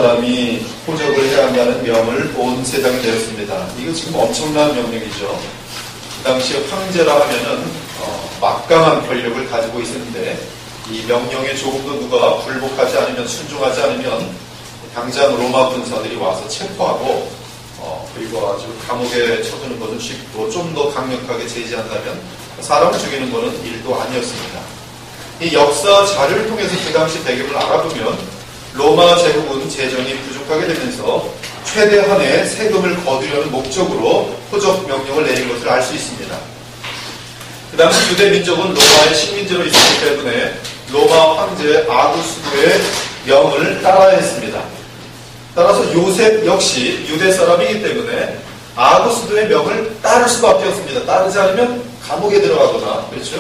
사람이 호적을 해야 한다는 명을 온 세상에 내렸습니다. 이거 지금 엄청난 명령이죠. 그 당시에 황제라 하면은 막강한 권력을 가지고 있었는데 이 명령에 조금도 누가 불복하지 않으면, 순종하지 않으면 당장 로마 군사들이 와서 체포하고 그리고 아주 감옥에 쳐두는 것은 쉽고 좀 더 강력하게 제지한다면 사람을 죽이는 것은 일도 아니었습니다. 이 역사 자료를 통해서 그 당시 배경을 알아보면 로마 제국은 재정이 부족하게 되면서 최대한의 세금을 거두려는 목적으로 호적 명령을 내린 것을 알 수 있습니다. 그 당시 유대 민족은 로마의 식민지로 있었기 때문에 로마 황제 아구스도의 명을 따라야 했습니다. 따라서 요셉 역시 유대 사람이기 때문에 아구스도의 명을 따를 수밖에 없습니다. 따르지 않으면 감옥에 들어가거나, 그렇죠?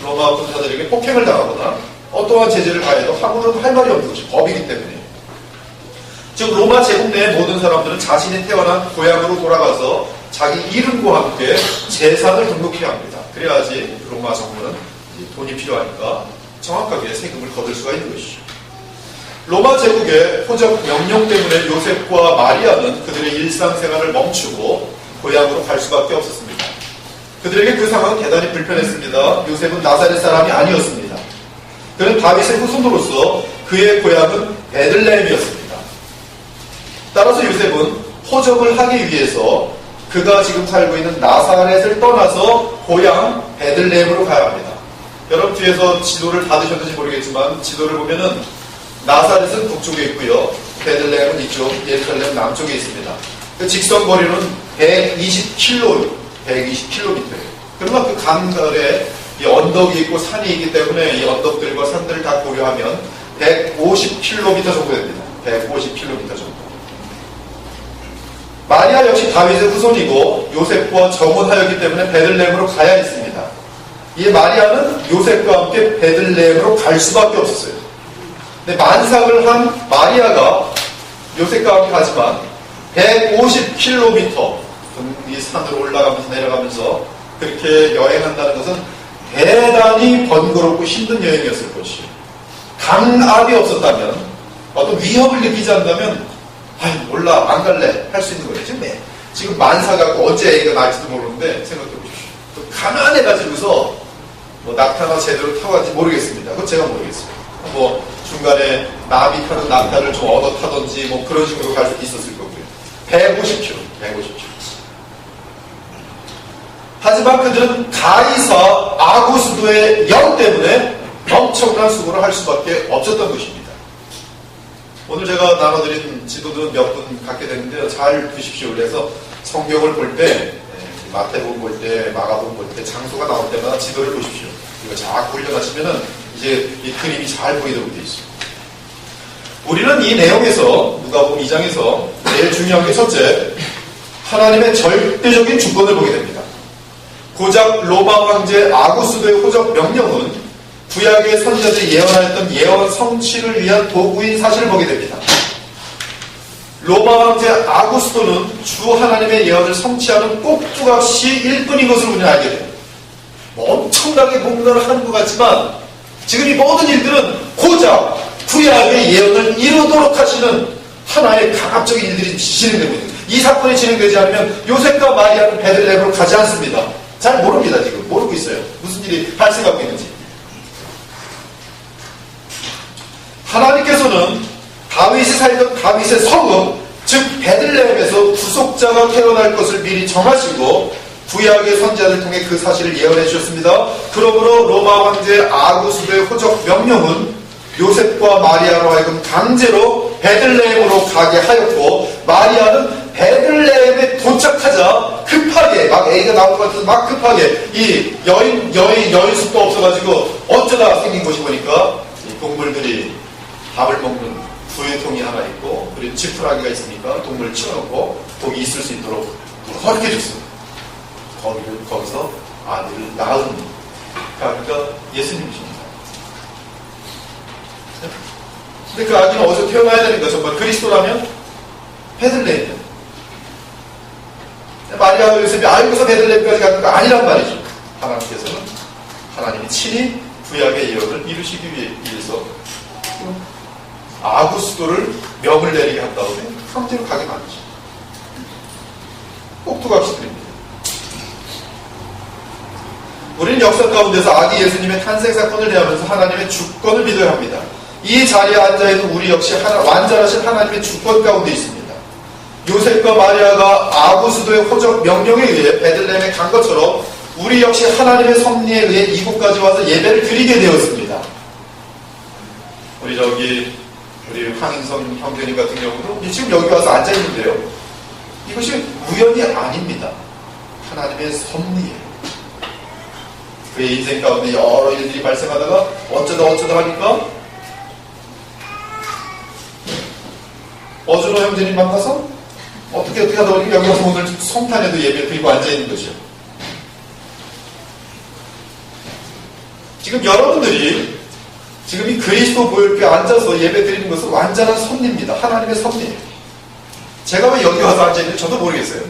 로마 군사들에게 폭행을 당하거나 어떠한 제재를 가해도 함부로는 할 말이 없는 것이 법이기 때문에. 즉 로마 제국 내 모든 사람들은 자신이 태어난 고향으로 돌아가서 자기 이름과 함께 재산을 등록해야 합니다. 그래야지 로마 정부는 돈이 필요하니까 정확하게 세금을 거둘 수가 있는 것이죠. 로마 제국의 호적 명령 때문에 요셉과 마리아는 그들의 일상생활을 멈추고 고향으로 갈 수밖에 없었습니다. 그들에게 그 상황은 대단히 불편했습니다. 요셉은 나사렛 사람이 아니었습니다. 그는 다윗의 후손으로서 그의 고향은 베들레헴이었습니다. 따라서 요셉은 호적을 하기 위해서 그가 지금 살고 있는 나사렛을 떠나서 고향 베들레헴으로 가야 합니다. 여러분 뒤에서 지도를 받으셨는지 모르겠지만 지도를 보면은 나사렛은 북쪽에 있고요. 베들레헴은 이쪽 예루살렘 남쪽에 있습니다. 그 직선 거리는 120km예요. 그러나 그 강가에 이 언덕이 있고 산이 있기 때문에 이 언덕들과 산들을 다 고려하면 150km 정도 됩니다. 150km 정도. 마리아 역시 다윗의 후손이고 요셉과 정혼하였기 때문에 베들레헴으로 가야 했습니다. 이 마리아는 요셉과 함께 베들레헴으로 갈 수밖에 없었어요. 근데 만삭을 한 마리아가 요셉과 함께 가지만 150km 이 산으로 올라가면서 내려가면서 그렇게 여행한다는 것은 대단히 번거롭고 힘든 여행이었을 것이에요. 강압이 없었다면, 어떤 위협을 느끼지 않는다면 몰라 안 갈래 할 수 있는 거예요. 지금 만삭하고 언제 애기가 날지도 모르는데 생각해 보십시오. 가난해가지고서 낙타나 제대로 타고 간지 모르겠습니다. 그건 제가 모르겠어요. 중간에 나비 타는 낙타를 좀 얻어 타든지 그런 식으로 갈 수도 있었을 거고요. 150km. 하지만 그들은 가이사 아구스도의 영 때문에 엄청난 수고를 할 수밖에 없었던 것입니다. 오늘 제가 나눠드린 지도도 몇 분 갖게 되는데요. 잘 보십시오. 그래서 성경을 볼 때, 마태복음 볼 때, 마가복음 볼 때, 장소가 나올 때마다 지도를 보십시오. 이거 자꾸 올려놨으면은 이제 이 그림이 잘 보이도록 되어 있습니다. 우리는 이 내용에서, 누가복음 2장에서 제일 중요한 게 첫째, 하나님의 절대적인 주권을 보게 됩니다. 고작 로마 황제 아구스도의 호적 명령은 구약의 선자들이 예언하였던 예언 성취를 위한 도구인 사실을 보게 됩니다. 로마 황제 아구스도는 주 하나님의 예언을 성취하는 꼭두각시 일꾼인 것을 우리는 알게 됩니다. 엄청나게 뭔가를 하는 것 같지만 지금 이 모든 일들은 고작 구약의 예언을 이루도록 하시는 하나의 강압적인 일들이 진행되고 있습니다. 이 사건이 진행되지 않으면 요셉과 마리아는 베들레헴으로 가지 않습니다. 잘 모릅니다. 지금 모르고 있어요. 무슨 일이 발생하고 있는지. 하나님께서는 다윗이 살던 다윗의 성읍, 즉 베들레헴에서 구속자가 태어날 것을 미리 정하시고 구약의 선지자를 통해 그 사실을 예언해 주셨습니다. 그러므로 로마 황제 아구스도의 호적 명령은 요셉과 마리아로 하여금 강제로 베들레헴으로 가게 하였고, 마리아는 베들레헴에 도착하자 급하게 막 애기가 나올 것 같아서 막 급하게 이 여인숙도 없어가지고 어쩌다 생긴 것이 보니까 이 동물들이 밥을 먹는 구유통이 하나 있고 그리고 지푸라기가 있으니까 동물을 치워놓고 거기 있을 수 있도록 허락해 줬습니다. 거기서 아들을 낳은, 그러니까 예수님이십니다. 근데 그 아기는 어디서 태어나야 되는 거? 정말 그리스도라면 베들레헴. 마리아와 요셉이 알고서 베들레헴까지 가는 거 아니란 말이죠. 하나님께서는 하나님이 친히 구약의 예언을 이루시기 위해서 아구스도를 명을 내리게 한 다음에 황제로 가게 만드죠. 꼭두각시들입니다. 우리는 역사 가운데서 아기 예수님의 탄생 사건을 대하면서 하나님의 주권을 믿어야 합니다. 이 자리에 앉아있는 우리 역시 완전하신 하나님의 주권 가운데 있습니다. 요셉과 마리아가 아구스도의 호적 명령에 의해 베들레헴에 간 것처럼 우리 역시 하나님의 섭리에 의해 이곳까지 와서 예배를 드리게 되었습니다. 우리 황인성 형제님 같은 경우도 지금 여기 와서 앉아있는데요. 이것이 우연이 아닙니다. 하나님의 섭리예요. 그의 인생 가운데 여러 일들이 발생하다가 어쩌다 하니까 어준호 형제님 만나서 어떻게 하다 보니까 여기 와서 오늘 성탄에도 예배 드리고 앉아있는 것이요. 지금 여러분들이 지금 이 그리스도 보혈교에 앉아서 예배 드리는 것은 완전한 섭리입니다. 하나님의 섭리예요. 제가 왜 여기 와서 앉아있는지 저도 모르겠어요.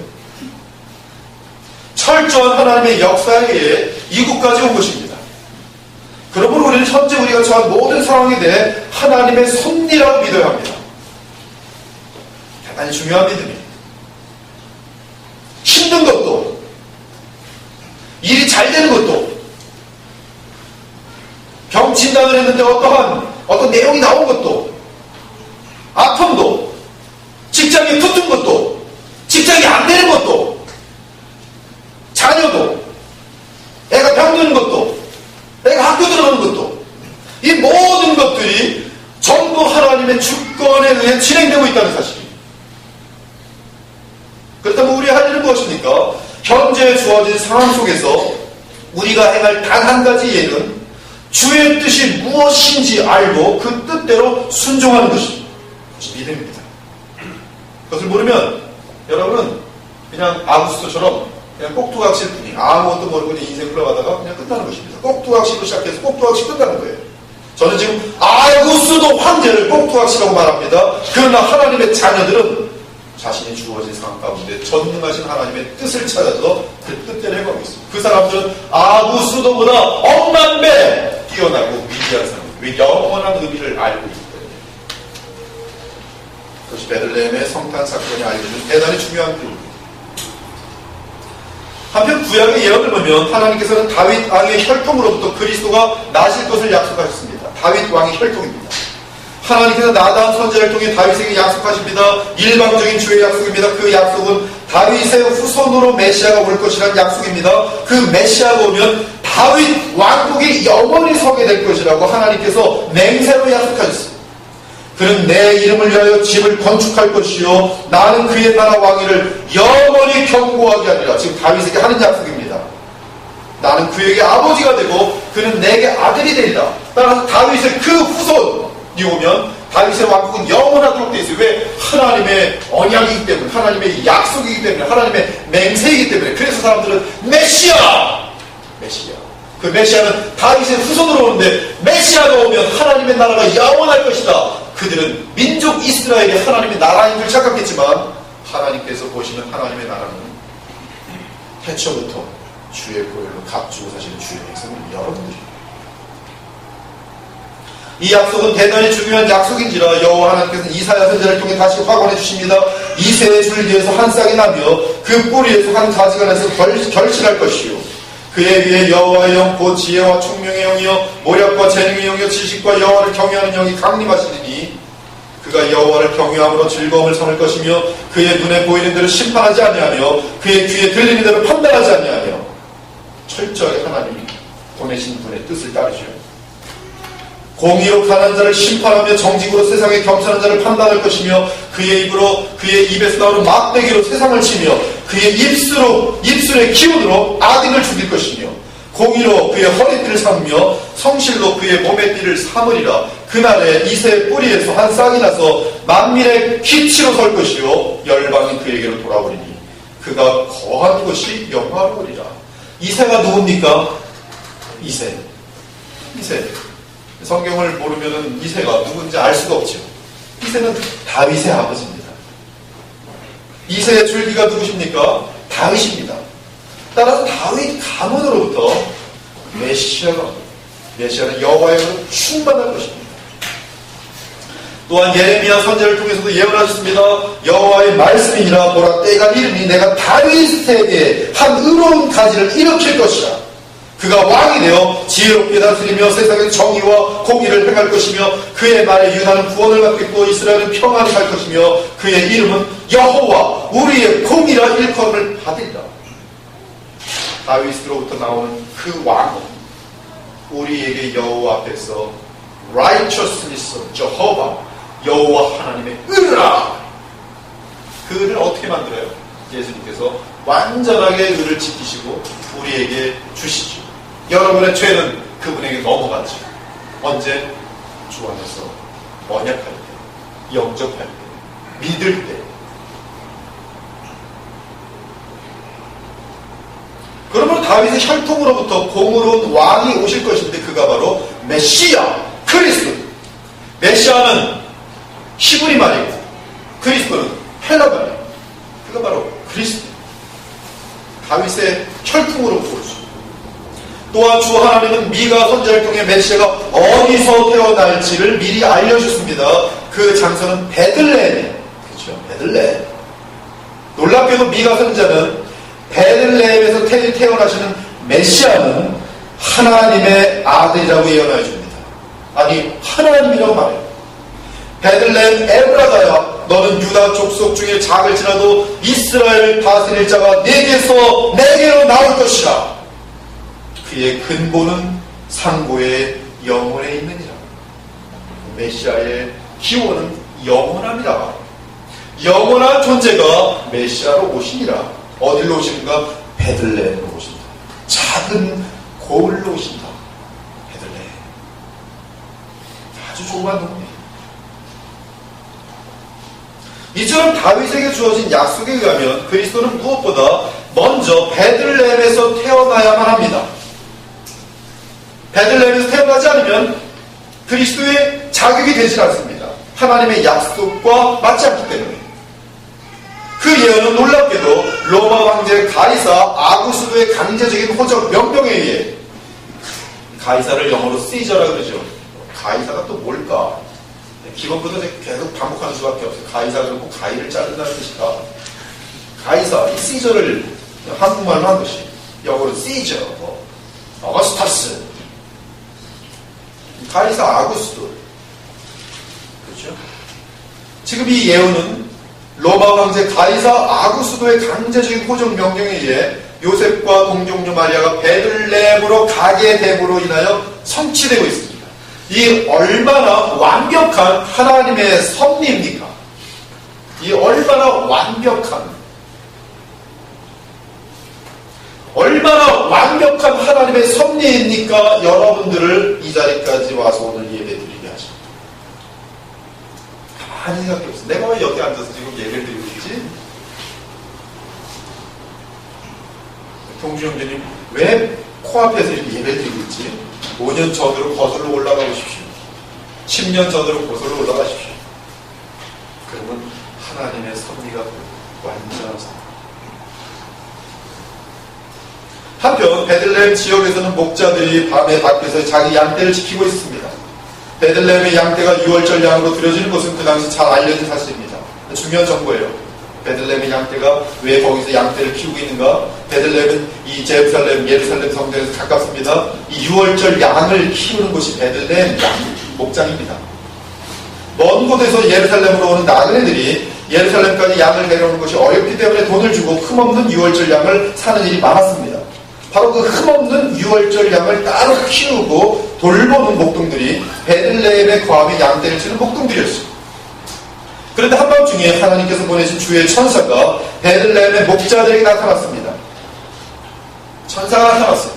철저한 하나님의 역사에 의해 이곳까지 온 것입니다. 그러므로 우리는 현재 우리가 처한 모든 상황에 대해 하나님의 섭리라고 믿어야 합니다. 대단히 중요한 믿음이에요. 힘든 것도, 일이 잘 되는 것도, 병 진단을 했는데 어떤 내용이 나온 것도, 아픔도, 직장이 붙은 것도, 직장이 안 되는 것도, 자녀도, 애가 병드는 것도, 애가 학교 들어가는 것도, 이 모든 것들이 전부 하나님의 주권에 의해 진행되고 있다는 사실입니다. 그렇다면 우리 할 일은 무엇입니까? 현재 주어진 상황 속에서 우리가 행할 단 한 가지 예는 주의 뜻이 무엇인지 알고 그 뜻대로 순종하는 것이 믿음입니다. 그것을 모르면 여러분은 그냥 아구스도처럼 그냥 꼭두각시일 뿐이 아무것도 모르고 인생 흘러가다가 그냥 끝나는 것입니다. 꼭두각시로 시작해서 꼭두각시 끝나는 거예요. 저는 지금 아구스도 황제를 꼭두각시라고 말합니다. 그러나 하나님의 자녀들은 자신이 주어진 상황 가운데 전능하신 하나님의 뜻을 찾아서 그 뜻대로 해가고 있습니다. 그 사람들은 아구스도보다 억만 배 뛰어나고 위대한 사람입니다. 영원한 의미를 알고 있기 때문에. 그것이 베들레헴의 성탄 사건이 알려준 대단히 중요한 비유입니다. 한편 구약의 예언을 보면 하나님께서는 다윗 왕의 혈통으로부터 그리스도가 나실 것을 약속하셨습니다. 다윗 왕의 혈통입니다. 하나님께서 나단 선지자를 통해 다윗에게 약속하십니다. 일방적인 주의 약속입니다. 그 약속은 다윗의 후손으로 메시아가 올 것이라는 약속입니다. 그 메시아가 오면 다윗 왕국이 영원히 서게 될 것이라고 하나님께서 맹세로 약속하셨습니다. 그는 내 이름을 위하여 집을 건축할 것이요 나는 그의 나라 왕위를 영원히 견고하게 하리라. 지금 다윗에게 하는 약속입니다. 나는 그에게 아버지가 되고 그는 내게 아들이 되리라. 따라서 다윗의 그 후손이 오면 다윗의 왕국은 영원하도록 되어 있어요. 왜? 하나님의 언약이기 때문에, 하나님의 약속이기 때문에, 하나님의 맹세이기 때문에. 그래서 사람들은 메시아! 그 메시아는 다윗의 후손으로 오는데 메시아가 오면 하나님의 나라가 영원할 것이다. 그들은 민족 이스라엘이 하나님의 나라인 줄 착각했지만 하나님께서 보시는 하나님의 나라는 태초부터 주의 보혈로 값주고 사시는 주의 백성은 여러분들입니다. 이 약속은 대단히 중요한 약속인지라 여호와 하나님께서는 이사야 선지자를 통해 다시 확언해 주십니다. 이새의 줄기에서 한 싹이 나며 그 뿌리에서 한 가지가 나서 결실할 것이요 그에 비해 여호와의 영 곧 지혜와 총명의 영이요 모략과 재능의 영이요 지식과 여호와를 경외하는 영이 강림하시리니 그가 여호와를 경외함으로 즐거움을 삼을 것이며 그의 눈에 보이는 대로 심판하지 아니하며 그의 귀에 들리는 대로 판단하지 아니하며 철저하게 하나님이 보내신 분의 뜻을 따르죠. 공의로 가난한 자를 심판하며 정직으로 세상의 겸손한 자를 판단할 것이며 그의 입에서 나오는 막대기로 세상을 치며 그의 입술의 기운으로 악인을 죽일 것이며 공의로 그의 허리띠를 삼으며 성실로 그의 몸의 띠를 삼으리라. 그날에 이새의 뿌리에서 한 싹이 나서 만민의 기치로 설 것이요 열방이 그에게로 돌아오리니 그가 거한 곳이 영화로우리라. 이새가 누굽니까? 이새. 성경을 모르면 이새가 누군지 알 수가 없죠. 이새는 다윗의 아버지입니다. 이새의 줄기가 누구십니까? 다윗입니다. 따라서 다윗 가문으로부터 메시아는 여호와의 영으로 충만할 것입니다. 또한 예레미야 선지자를 통해서도 예언하셨습니다. 여호와의 말씀이니라. 보라, 때가 이르니 내가 다윗에게 한 의로운 가지를 일으킬 것이라. 그가 왕이 되어 지혜롭게 다스리며 세상의 정의와 공의를 행할 것이며 그의 말에 유다는 구원을 받겠고 이스라엘은 평안을 할 것이며 그의 이름은 여호와 우리의 공이라 일컬음을 받으리라. 다윗으로부터 나오는 그 왕은 우리에게 여호와 앞에서 righteousness of Jehovah, 여호와 하나님의 의라. 그 의를 어떻게 만들어요? 예수님께서 완전하게 의를 지키시고 우리에게 주시죠. 여러분의 죄는 그분에게 넘어가죠. 언제? 주 안에서 언약할 때, 영접할 때, 믿을 때. 그러면 다윗의 혈통으로부터 공의로운 왕이 오실 것인데 그가 바로 메시아, 그리스도. 메시아는 히브리 말이고 그리스도는 헬라 말이에요. 그가 바로 그리스도. 다윗의 혈통으로부터 오죠. 또한 주 하나님은 미가 선지자를 통해 메시아가 어디서 태어날지를 미리 알려주셨습니다. 그 장소는 베들레헴. 그렇죠? 베들레헴. 놀랍게도 미가 선지자는 베들레헴에서 태어나시는 메시아는 하나님의 아들이라고 예언해 줍니다. 아니, 하나님이라고 말해요. 베들레헴 에브라다야, 너는 유다 족속 중에 작을지라도 이스라엘을 다스릴 자가 내게로 나올 것이라. 그의 근본은 상고의 영혼에 있느니라. 메시아의 기원은 영원함이라. 영원한 존재가 메시아로 오시니라. 어디로 오시는가? 베들레헴으로 오신다. 작은 고을로 오신다. 베들레헴. 아주 조그만 동네. 이처럼 다윗에게 주어진 약속에 의하면 그리스도는 무엇보다 먼저 베들레헴에서 태어나야만 합니다. 베들레헴에서 태어나지 않으면 그리스도의 자격이 되지 않습니다. 하나님의 약속과 맞지 않기 때문에. 그 예언은 놀랍게도 로마 황제 가이사 아구스도의 강제적인 호적 명령에 의해, 가이사를 영어로 시저라고 그러죠. 가이사가 또 뭘까? 기본부터 계속 반복하는 수밖에 없어요. 가이사는 꼭 가이를 자른다는 뜻이다. 가이사, 이 시저를 한국말로 한 것이 영어로 시저, 어거스타스, 가이사 아구스도. 그렇죠? 지금 이 예언은 로마 황제 가이사 아구스도의 강제적인 호적 명령에 의해 요셉과 동정녀 마리아가 베들레헴으로 가게 됨으로 인하여 성취되고 있습니다. 이 얼마나 완벽한 하나님의 섭리입니까? 이 얼마나 완벽한 하나님의 섭리입니까? 여러분들을 이 자리까지 와서 오늘 예배드리게 하십니다. 가만히 생각해 보세요. 내가 왜 여기 앉아서 지금 예배를 드리고 있지? 동주 형제님, 왜 코앞에서 이렇게 예배를 드리고 있지? 5년 전으로 거슬러 올라가 보십시오. 10년 전으로 거슬러 올라가십시오. 그러면 하나님의 섭리가 완전한 섭리. 한편 베들레헴 지역에서는 목자들이 밤에 밖에서 자기 양떼를 지키고 있습니다. 베들레헴의 양떼가 유월절 양으로 드려지는 것은 그 당시 잘 알려진 사실입니다. 중요한 정보예요. 베들레헴의 양떼가 왜 거기서 양떼를 키우고 있는가? 베들레헴은 이 예루살렘 성전에서 가깝습니다. 이 유월절 양을 키우는 곳이 베들레헴 양 목장입니다. 먼 곳에서 예루살렘으로 오는 나그네들이 예루살렘까지 양을 데려오는 것이 어렵기 때문에 돈을 주고 흠없는 유월절 양을 사는 일이 많았습니다. 바로 그 흠없는 유월절 양을 따로 키우고 돌보는 목동들이 베들레헴의 과함의 양떼를 치는 목동들이었습니다. 그런데 한밤중에 하나님께서 보내신 주의 천사가 베들레헴의 목자들에게 나타났습니다. 천사가 나타났어요.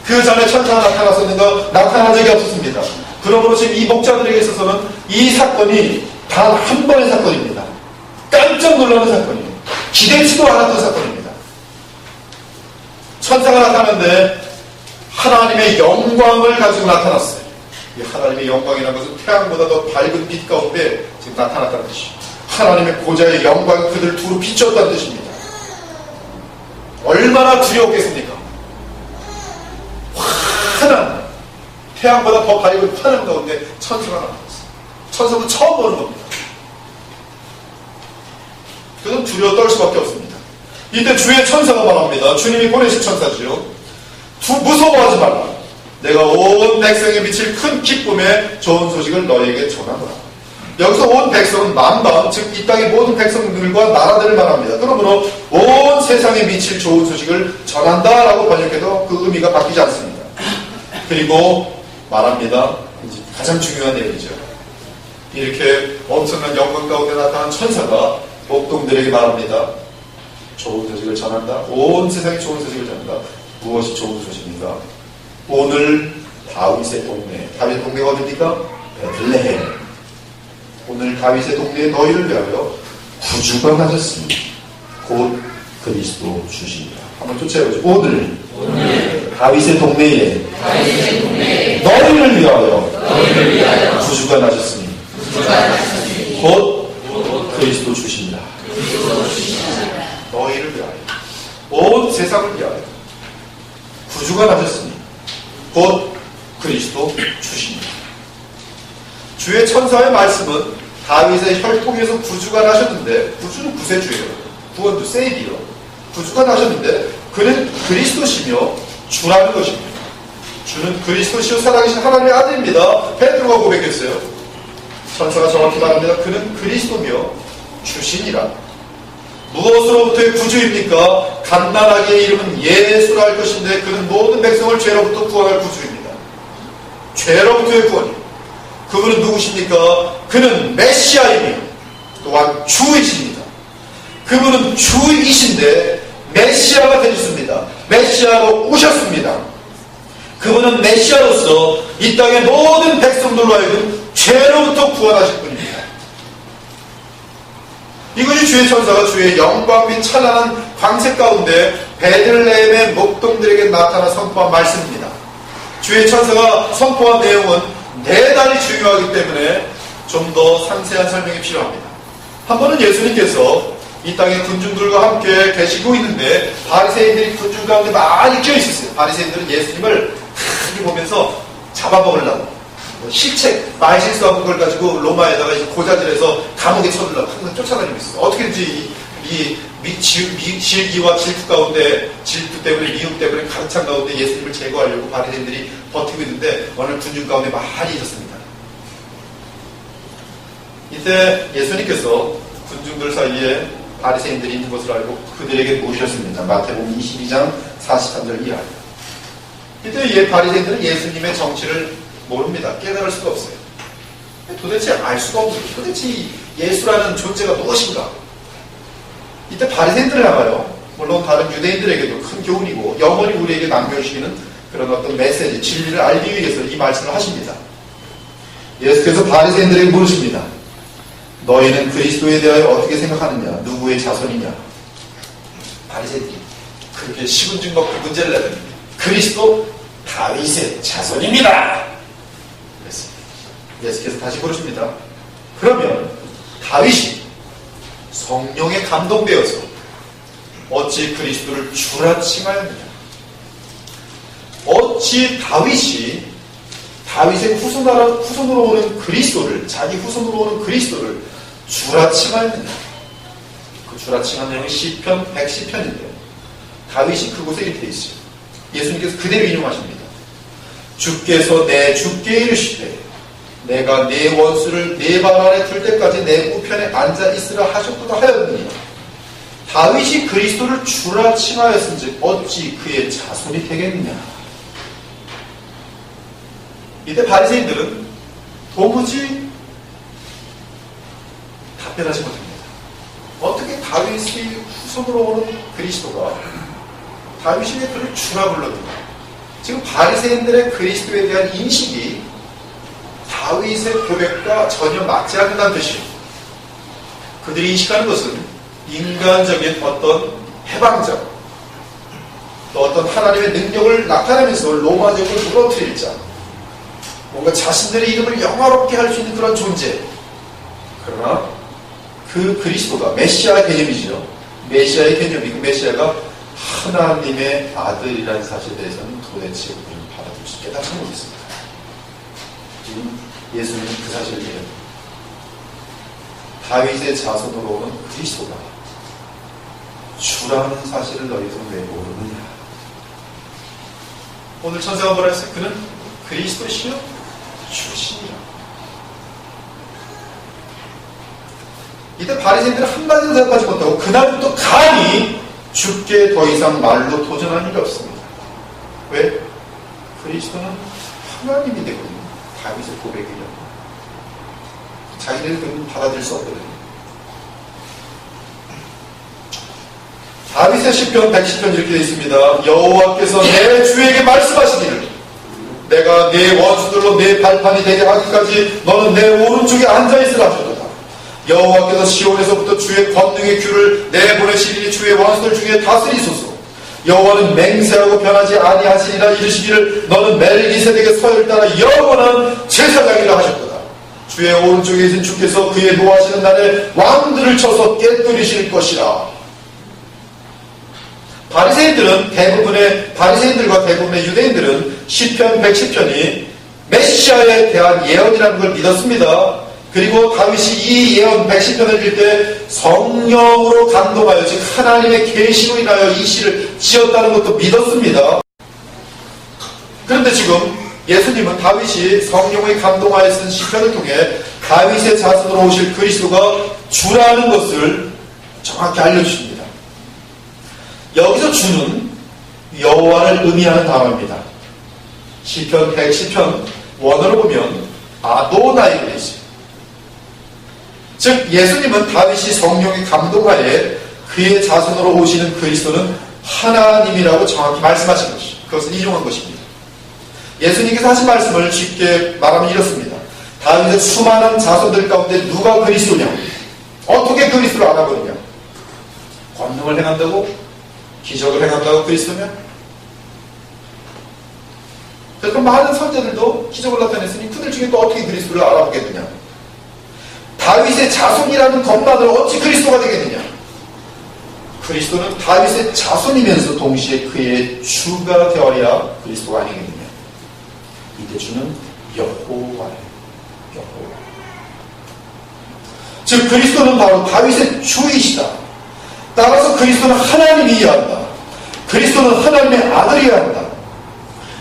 그 전에 천사가 나타났었는가? 나타난 적이 없었습니다. 그러므로 지금 이 목자들에게 있어서는 이 사건이 단 한 번의 사건입니다. 깜짝 놀라는 사건이에요. 기대치도 않았던 사건입니다. 천사가 나타났는데 하나님의 영광을 가지고 나타났어요. 이 하나님의 영광이라는 것은 태양보다 더 밝은 빛 가운데 지금 나타났다는 뜻이에요. 하나님의 보좌의 영광이 그들 두루 비추었다는 뜻입니다. 얼마나 두려웠겠습니까? 환한, 태양보다 더 밝은 환한 가운데 천사가 나타났어요. 천사도 처음 보는 겁니다. 그래서 두려워 떨 수밖에 없습니다. 이때 주의 천사가 말합니다. 주님이 보내신 천사지요. 무서워하지 말라. 내가 온 백성에 미칠 큰 기쁨의 좋은 소식을 너에게 전하노라. 여기서 온 백성은 만방, 즉 이 땅의 모든 백성들과 나라들을 말합니다. 그러므로 온 세상에 미칠 좋은 소식을 전한다라고 번역해도 그 의미가 바뀌지 않습니다. 그리고 말합니다. 가장 중요한 내용이죠. 이렇게 엄청난 영광 가운데 나타난 천사가 목동들에게 말합니다. 좋은 소식을 전한다. 온 세상에 좋은 소식을 전한다. 무엇이 좋은 소식입니까? 오늘 다윗의 동네, 다윗의 동네가 어디입니까? 베들레헴. 오늘 다윗의 동네에 너희를 위하여 구주가 나셨습니다. 곧 그리스도 주십니다. 한번 쫓아해보죠. 오늘 다윗의 동네에 너희를 위하여 구주가 나셨습니다. 곧 그리스도 주십니다. 너희를 위하여, 온 세상을 위하여 구주가 나셨습니다. 곧 그리스도 주십니다. 주의 천사의 말씀은 다윗의 혈통에서 구주가 나셨는데, 구주는 구세주예요. 구원도 세이비요. 구주가 나셨는데 그는 그리스도시며 주라는 것입니다. 주는 그리스도시요 살아계신 하나님의 아들입니다. 베드로가 고백했어요. 천사가 정확히 말합니다. 그는 그리스도며 주시니라. 무엇으로부터의 구주입니까? 간단하게 이름은 예수라 할 것인데 그는 모든 백성을 죄로부터 구원할 구주입니다. 죄로부터의 구원입니다. 그분은 누구십니까? 그는 메시아이며 또한 주이십니다. 그분은 주이신데 메시아가 되셨습니다. 메시아로 오셨습니다. 그분은 메시아로서 이 땅의 모든 백성들로 하여금 죄로부터 구원하실 분입니다. 이것이 주의 천사가 주의 영광 및 찬란한 광색 가운데 베들레헴의 목동들에게 나타나 선포한 말씀입니다. 주의 천사가 선포한 내용은 대단히 중요하기 때문에 좀 더 상세한 설명이 필요합니다. 한 번은 예수님께서 이 땅의 군중들과 함께 계시고 있는데 바리새인들이 군중 가운데 많이 끼어 있었어요. 바리새인들은 예수님을 크게 보면서 잡아먹으려고 실책, 말실수한 걸 가지고 로마에다가 고자질해서 감옥에 쳐들려고 항상 쫓아다니고 있어요. 어떻게든지 이 질기와 질투 가운데, 질투 때문에, 미움 때문에 가득 찬 가운데 예수님을 제거하려고 바리새인들이 버티고 있는데 어느 군중 가운데 많이 있었습니다. 이때 예수님께서 군중들 사이에 바리새인들이 있는 것을 알고 그들에게 모셨습니다. 마태복음 22장 43절 이하입니다. 이때 바리새인들은 예수님의 정치를 모릅니다. 깨달을 수가 없어요. 도대체 알 수가 없어요. 도대체 예수라는 존재가 무엇인가? 이때 바리새인들을 향하여, 물론 다른 유대인들에게도 큰 교훈이고 영원히 우리에게 남겨주시는 그런 어떤 메시지, 진리를 알기 위해서 이 말씀을 하십니다. 예수께서 바리새인들에게 물으십니다. 너희는 그리스도에 대하여 어떻게 생각하느냐? 누구의 자손이냐? 바리새인들이 그렇게 시군증 먹고 문제를 내는 그리스도 다윗의 자손입니다. 그랬습니다. 예수께서 다시 물으십니다. 그러면 다윗이 성령에 감동되어서 어찌 그리스도를 주라 칭하였느냐? 어찌 다윗이 다윗의 후손으로 오는 그리스도를, 자기 후손으로 오는 그리스도를 주라 칭하였느냐? 그 주라 칭한 내용이 시편 110편인데요. 다윗이 그곳에 이렇게 있어요. 예수님께서 그대로 인용하십니다. 주께서 내 주께 이르시되 내가 네 원수를 네 발 아래 둘 때까지 내 우편에 앉아 있으라 하셨도다 하였느니 다윗이 그리스도를 주라 칭하였은즉 어찌 그의 자손이 되겠느냐. 이때 바리새인들은 도무지 답변하지 못합니다. 어떻게 다윗의 후손으로 오는 그리스도가 다윗이 왜 그를 주라 불렀는가? 지금 바리새인들의 그리스도에 대한 인식이 다윗의 고백과 전혀 맞지 않는다는 뜻이에요. 그들이 인식하는 것은 인간적인 어떤 해방적, 또 어떤 하나님의 능력을 나타내면서 로마적으로 무너뜨릴 자, 뭔가 자신들의 이름을 영화롭게 할 수 있는 그런 존재. 그러나 그 그리스도가 메시아 개념이죠. 메시아의 개념이 그 메시아가 하나님의 아들이라는 사실에 대해서는 도대체 우리는 받아들일 수 깨닫지 못했습니다. 지금 예수님은 그 사실을 다윗의 자손으로 오는 그리스도가 주라는 사실을 너희도 왜 모르느냐. 오늘 천사가 뭐라 했어요? 그는 그리스도시요 주시니라. 이때 바리새인들은 한마디도 대답하지 못하고 그날부터 감히 주께 더 이상 말로 도전한 일이 없습니다. 왜? 그리스도는 하나님이 되거든요. 다윗의 고백이요. 자기들이 그건 받아들일 수 없거든요. 다윗의 시편 110편 이렇게 되어 있습니다. 여호와께서 내 주에게 말씀하시기를 내가 네 원수들로 네 발판이 되게 하기까지 너는 내 오른쪽에 앉아있으라 하셨도다. 여호와께서 시온에서부터 주의 권능의 큐를 내보내시리니 주의 원수들 중에 다스리소서. 여호와는 맹세하고 변하지 아니하시리라 이르시기를 너는 멜기세덱의 서열을 따라 영원한 제사장이라 하셨도다. 주의 오른쪽에 계신 주께서 그의 노하시는 날에 왕들을 쳐서 깨뜨리실 것이라. 바리새인들과 대부분의 유대인들은 시편 110편이 메시아에 대한 예언이라는 걸 믿었습니다. 그리고 다윗이 이 예언 110편을 읽을 때 성령으로 감동하여 즉 하나님의 계시로 인하여 이 시를 지었다는 것도 믿었습니다. 그런데 지금 예수님은 다윗이 성령의 감동하여 쓴 시편을 통해 다윗의 자손으로 오실 그리스도가 주라는 것을 정확히 알려주십니다. 여기서 주는 여호와를 의미하는 단어입니다. 시편 110편 원어로 보면 아도나이가 있어요. 즉 예수님은 다윗이 성령의 감동하에 그의 자손으로 오시는 그리스도는 하나님이라고 정확히 말씀하신 것이죠. 그것을 인용한 것입니다. 예수님께서 하신 말씀을 쉽게 말하면 이렇습니다. 다윗의 수많은 자손들 가운데 누가 그리스도냐? 어떻게 그리스도를 알아보느냐? 권능을 행한다고? 기적을 행한다고 그리스도면? 그래서 많은 선제들도 기적을 나타냈으니 그들 중에 또 어떻게 그리스도를 알아보겠느냐? 다윗의 자손이라는 것만으로 어찌 그리스도가 되겠느냐? 그리스도는 다윗의 자손이면서 동시에 그의 주가 되어야 그리스도가 아니겠느냐? 이때 주는 여호와예요. 여호와. 즉 그리스도는 바로 다윗의 주이시다. 따라서 그리스도는 하나님이어야 한다. 그리스도는 하나님의 아들이어야 한다.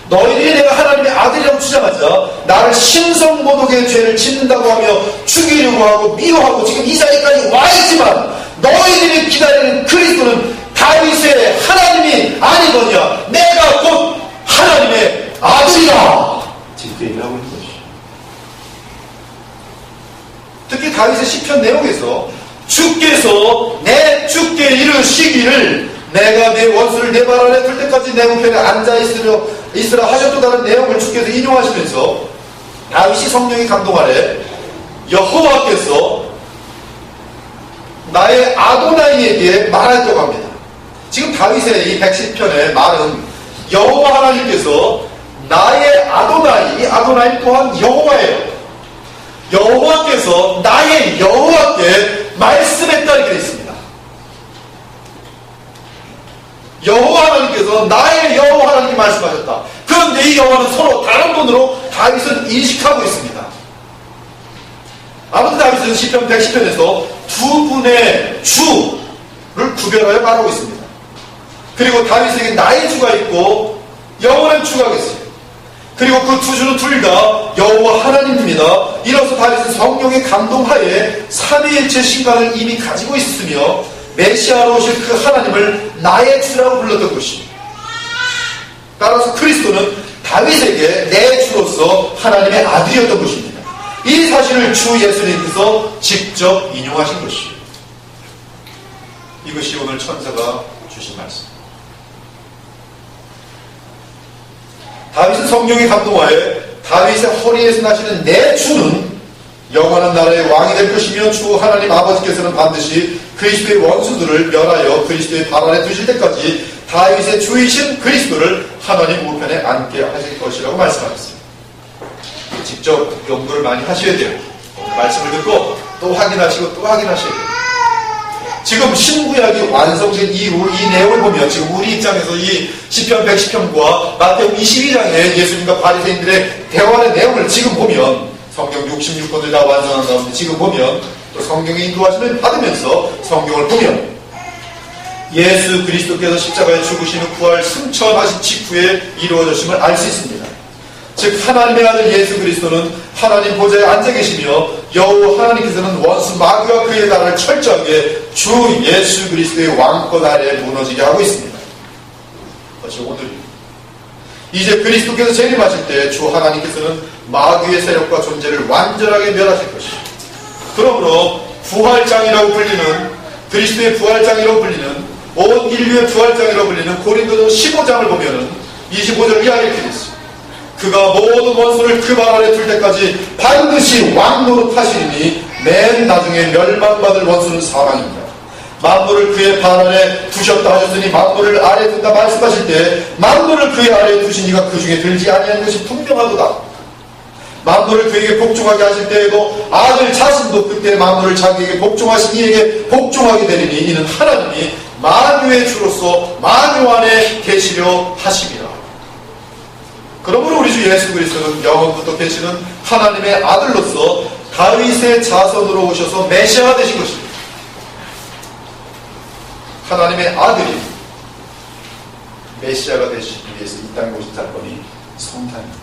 너희들이 내가 하나님의 아들이라고 주장하자 나를 신성모독의 죄를 짓는다고 하며 죽이려고 하고 미워하고 지금 이 자리까지 와 있지만 너희들이 기다리는 그리스도는 다윗의 하나님이 아니거냐. 내가 곧 하나님의 아들이다. 지금 그 얘기를 하고 있는 것이죠. 특히 다윗의 시편 내용에서 주께서 내 주께 이르시기를 내가 내 원수를 내 발 아래 둘 때까지 내 우편에 앉아있으라 하셨다는 내용을 주께서 인용하시면서 다윗이 성령의 감동 아래 여호와께서 나의 아도나이에게 말했다고 합니다. 지금 다윗의 이 110편의 말은 여호와 하나님께서 나의 아도나이, 이 아도나이 또한 여호와예요. 여호와께서 나의 여호와께 말씀했다 이렇게 되어 있습니다. 여호와 하나님께서 나의 여호와 하나님께 말씀하셨다. 그런데 이 여호와는 서로 다른 분으로 다윗은 인식하고 있습니다. 아무튼 다윗은 시편 110편에서 두 분의 주를 구별하여 말하고 있습니다. 그리고 다윗에게 나의 주가 있고 영원한 주가 있어요. 그리고 그 두 주는 둘 다 여호와 하나님입니다. 이로써 다윗은 성령의 감동하에 삼위일체 신관을 이미 가지고 있으며 메시아로 오실 그 하나님을 나의 주라고 불렀던 것입니다. 따라서 그리스도는 다윗에게 내 주로서 하나님의 아들이었던 것입니다. 이 사실을 주 예수님께서 직접 인용하신 것이에요. 이것이 오늘 천사가 주신 말씀. 다윗은 성령의 감동하에 다윗의 허리에서 나시는 내 주는 영원한 나라의 왕이 될 것이며 주 하나님 아버지께서는 반드시 그리스도의 원수들을 멸하여 그리스도의 발 아래 두실 때까지 다윗의 주이신 그리스도를 하나님 우편에 앉게 하실 것이라고 말씀하셨습니다. 직접 연구를 많이 하셔야 돼요. 말씀을 듣고 또 확인하시고 또 확인하셔야 돼요. 지금 신구약이 완성된 이후 이 내용을 보면 지금 우리 입장에서 이 시편 110편과 마태복음 22장의 예수님과 바리새인들의 대화의 내용을 지금 보면 성경 66권을 다 완성한 가운데 지금 보면 또 성경의 인도하심을 받으면서 성경을 보면 예수 그리스도께서 십자가에 죽으시는 부활 승천하신 직후에 이루어졌음을 알 수 있습니다. 즉 하나님의 아들 예수 그리스도는 하나님 보좌에 앉아 계시며 여호와 하나님께서는 원수 마귀와 그의 나라를 철저하게 주 예수 그리스도의 왕권 아래에 무너지게 하고 있습니다. 그것이 오늘입니다. 이제 그리스도께서 재림하실 때 주 하나님께서는 마귀의 세력과 존재를 완전하게 멸하실 것입니다. 그러므로 부활장이라고 불리는 그리스도의 부활장이라고 불리는 온 인류의 부활장이라고 불리는 고린도전 15장을 보면은 25절 이하에 이렇게 있습니다. 그가 모든 원수를 그 발 아래 둘 때까지 반드시 왕노릇 하시리니 맨 나중에 멸망받을 원수는 사망입니다. 만물을 그의 발 아래 두셨다 하셨으니 만물을 아래에 둔다 말씀하실 때 만물을 그의 아래에 두신 이가 그 중에 들지 아니하는 것이 분명하도다. 만물을 그에게 복종하게 하실 때에도 아들 자신도 그때 만물을 자기에게 복종하신 이에게 복종하게 되리니 이는 하나님이 만유의 주로서 만유 안에 계시려 하심이라. 그러므로 우리 주 예수 그리스도는 영원부터 계시는 하나님의 아들로서 다윗의 자손으로 오셔서 메시아가 되신 것입니다. 하나님의 아들이 메시아가 되시기 위해서 이 땅에 오신 사건이 성탄입니다.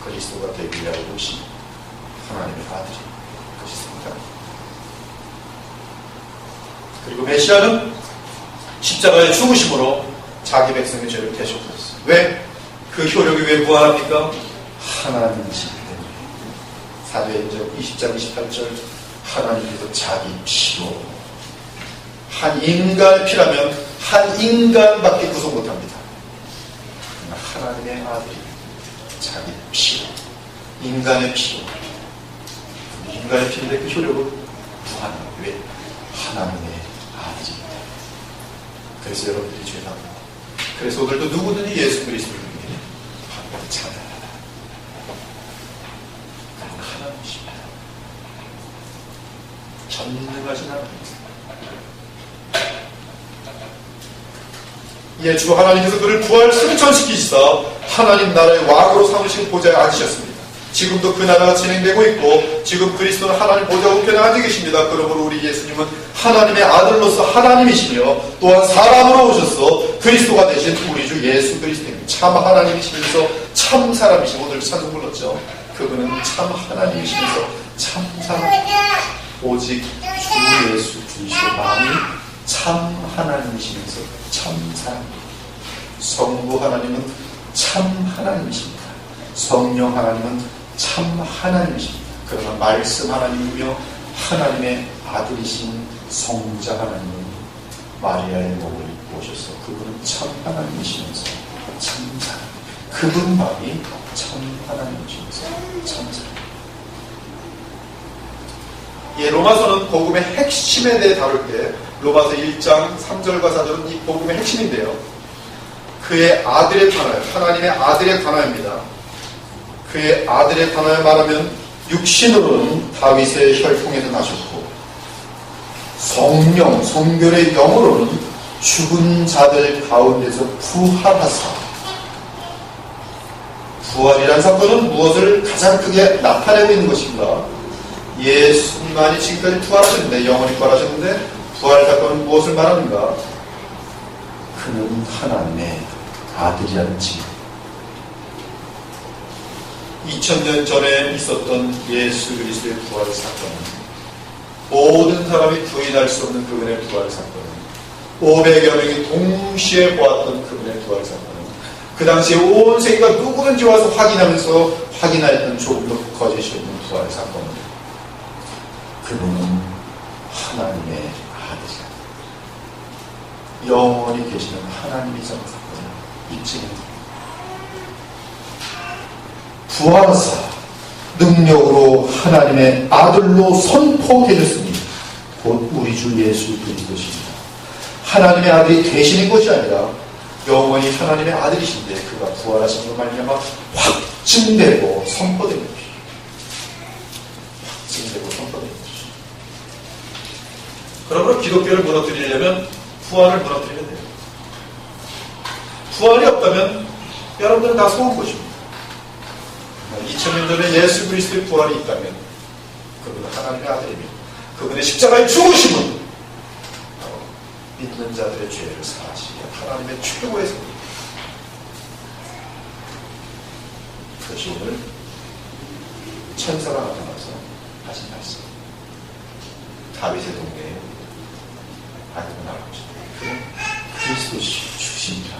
그리스도가 되기 위하여 오신 하나님의 아들이 그것이 성탄입니다. 그리고 메시아는 십자가에 죽으심으로 자기 백성의 죄를 대속하셨어요. 왜? 그 효력이 왜 무한합니까? 하나님이시기 때문에. 사도행전 20장 28절 하나님께서 자기 피로 한 인간의 피라면 한 인간밖에 구속 못합니다. 하나님의 아들이 자기 피로 인간의 피로 인간의 피인데 그 효력은 무한합니다. 왜? 하나님의 아들입니다. 그래서 여러분들이 죄다. 그래서 오늘도 누구든지 예수 그리스도를 믿으면 하나님을 찬양하라. 그는 하나님이십니다. 전능하신 하나님이십니다. 예, 주 하나님께서 그를 부활 승천시키시사 하나님 나라의 왕으로 삼으신 보좌에 앉으셨습니다. 지금도 그 나라가 진행되고 있고 지금 그리스도는 하나님 보좌 우편에 앉아 계십니다. 그러므로 우리 예수님은 하나님의 아들로서 하나님이시며 또한 사람으로 오셔서 그리스도가 되신 우리 주 예수 그리스도입니다. 참 하나님이시면서 참 사람이시고 오늘 찬송 불렀죠. 그분은 참 하나님이시면서 참 사람, 오직 주 예수 그리스도만이 참 하나님이시면서 참 사람입니다. 성부 하나님은 참 하나님이십니다. 성령 하나님은 참 하나님이십니다. 그러나 말씀 하나님이며 하나님의 아들이신 성자 하나님은 마리아의 몸을 입고 오셔서 그분은 참 하나님이시면서 참 사람, 그분만이 참 하나님이시면서 참 사람. 예, 로마서는 복음의 핵심에 대해 다룰 때 로마서 1장 3절과 4절은 이 복음의 핵심인데요. 그의 아들의 관하여, 하나님의 아들의 관하여입니다. 그의 아들의 관하여 말하면 육신으로는 다윗의 혈통에서 나셨고 성령, 성결의 영으로는 죽은 자들 가운데서 부활하사. 부활이라는 사건은 무엇을 가장 크게 나타내고 있는 것인가? 예수님만이 지금까지 부활하셨는데, 영원히 부활하셨는데 부활 사건은 무엇을 말하는가? 그는 하나님의 아들이라는 증거. 2000년 전에 있었던 예수 그리스도의 부활 사건은 모든 사람이 부인할 수 없는 그분의 부활 사건은 500여 명이 동시에 보았던 그분의 부활 사건은 그 당시에 온 세계가 누구든지 와서 확인하면서 확인하였던 조금도 거짓이 없는 부활 사건은 그분은 하나님의 아들이다. 영원히 계시는 하나님이 전 사건을 입증합니다. 부활하사 능력으로 하나님의 아들로 선포되셨습니다. 곧 우리 주 예수 그리스도십니다. 하나님의 아들이 되시는 것이 아니라 영원히 하나님의 아들이신데 그가 부활하심으로 말미암아 확증되고 선포된 것이죠. 확증되고 선포된 것이죠. 그러므로 기독교를 무너뜨리려면 부활을 무너뜨리면 돼요. 부활이 없다면 여러분들은 다 속은 것입니다. 2000년 전에 예수 그리스도의 부활이 있다면 그분은 하나님의 아들이며 그분의 십자가의 죽으심은 바로 믿는 자들의 죄를 사하시며 하나님의 최고의 성령. 그것이 오늘 천사가 나타나서 하신 말씀. 다윗의 동네에 아들은 나옵니다. 그는 그리스도시 주십니다.